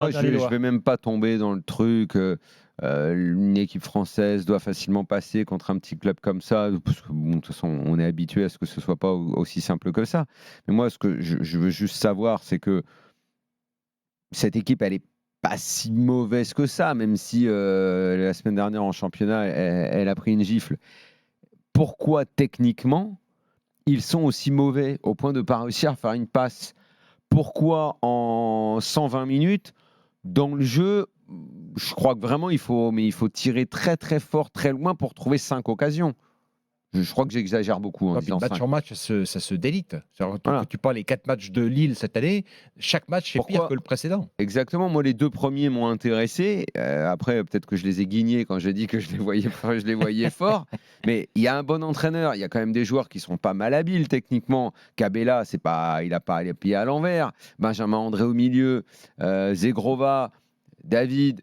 Moi, je ne vais même pas tomber dans le truc. Une équipe française doit facilement passer contre un petit club comme ça, parce que bon, de toute façon, on est habitué à ce que ce soit pas aussi simple que ça. Mais moi, ce que je veux juste savoir, c'est que cette équipe, elle est pas si mauvaise que ça, même si la semaine dernière en championnat, elle a pris une gifle. Pourquoi techniquement ils sont aussi mauvais au point de ne pas réussir à faire une passe? Pourquoi en 120 minutes dans le jeu, je crois que vraiment il faut tirer très très fort, très loin pour trouver 5 occasions. Je crois que j'exagère beaucoup en disant match 5. sur match, ça se délite. Voilà. Tu parles des 4 matchs de Lille cette année, chaque match est pire que le précédent. Exactement. Moi, les 2 premiers m'ont intéressé. Après, peut-être que je les ai guignés quand j'ai dit que je les voyais forts. Mais il y a un bon entraîneur. Il y a quand même des joueurs qui sont pas mal habiles techniquement. Cabella, il n'a pas les pieds à l'envers. Benjamin André au milieu. Zegrova, David.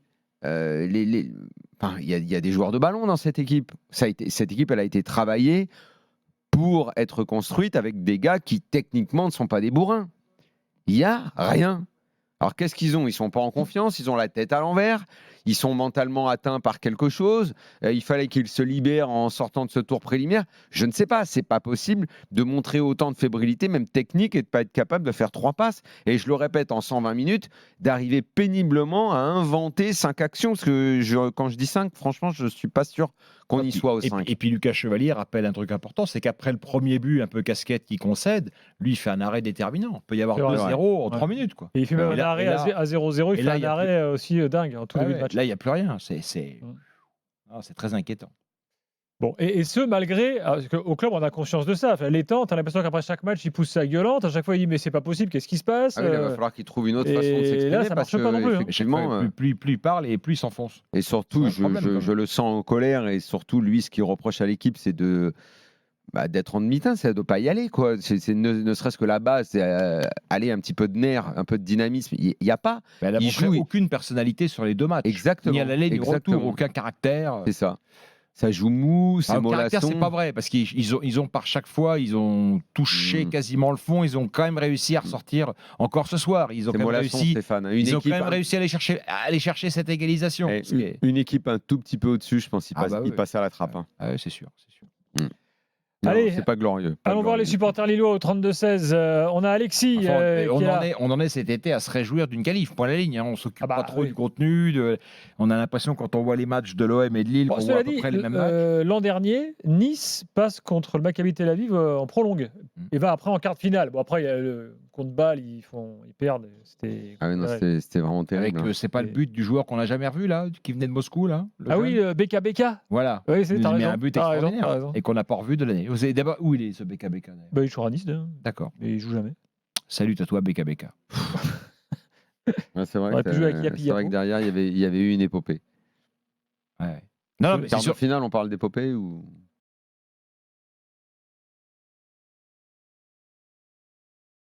Il y a des joueurs de ballon dans cette équipe. Cette équipe, elle a été travaillée pour être construite avec des gars qui techniquement ne sont pas des bourrins. Il n'y a rien. Alors qu'est-ce qu'ils ont? Ils ne sont pas en confiance, ils ont la tête à l'envers, ils sont mentalement atteints par quelque chose, il fallait qu'ils se libèrent en sortant de ce tour préliminaire. Je ne sais pas, c'est pas possible de montrer autant de fébrilité, même technique, et de ne pas être capable de faire 3 passes. Et je le répète, en 120 minutes, d'arriver péniblement à inventer 5 actions. Parce que quand je dis 5, franchement, je ne suis pas sûr qu'on y soit aux 5. Et puis Lucas Chevalier rappelle un truc important, c'est qu'après le premier but un peu casquette qu'il concède, lui il fait un arrêt déterminant. Il peut y avoir 2-0 en 3 minutes. Quoi. Et il fait même un arrêt à 0-0, il fait un arrêt aussi dingue en tout début de match. Là, il n'y a plus rien. C'est très inquiétant. Bon, et ce, malgré. Au club, on a conscience de ça. Enfin, l'étang, tu as l'impression qu'après chaque match, il pousse sa gueulante. À chaque fois, il dit mais c'est pas possible, qu'est-ce qui se passe? Il va falloir qu'il trouve une autre façon de s'exprimer. Là, ça marche pas non plus. Effectivement, plus il parle et plus il s'enfonce. Et surtout, je le sens en colère. Et surtout, lui, ce qu'il reproche à l'équipe, c'est d'être en demi-teinte. Ça ne doit pas y aller. Quoi. Ne serait-ce que la base, c'est aller un petit peu de nerf, un peu de dynamisme. Il n'y a pas. Mais elle a montré aucune personnalité sur les 2 matchs. Exactement. Ni à l'aller, ni au retour. Aucun caractère. C'est ça. Ça joue mou, c'est mollasson. Caractère, c'est pas vrai, parce qu'ils ont par chaque fois, ils ont touché quasiment le fond, ils ont quand même réussi à ressortir encore ce soir. Ils ont quand même réussi, ils ont quand même réussi à aller chercher cette égalisation. Une équipe un tout petit peu au-dessus, je pense, il passe à la trappe. C'est sûr. Non, allez, c'est pas glorieux. Allons voir les supporters lillois au 32-16. On a Alexis. On en est cet été à se réjouir d'une qualif, point à la ligne. On s'occupe pas trop du contenu. On a l'impression, quand on voit les matchs de l'OM et de Lille, qu'on voit à peu près les mêmes matchs. L'an dernier, Nice passe contre le Maccabi Tel Aviv en prolongue. Et va après en quart de finale. Bon, après, il y a le contre Bâle, ils perdent. C'était vraiment terrible. C'est pas le but du joueur qu'on n'a jamais revu, là, qui venait de Moscou, là. Oui, BK. Voilà. Oui, il met un but extraordinaire. Et qu'on n'a pas revu de l'année. Vous savez d'abord où il est, ce BK? Il joue à Nice. D'accord. Mais il joue jamais. Salut à toi, BK. C'est vrai que derrière, il y avait eu une épopée. Ouais. Non, mais au final, on parle d'épopée ou...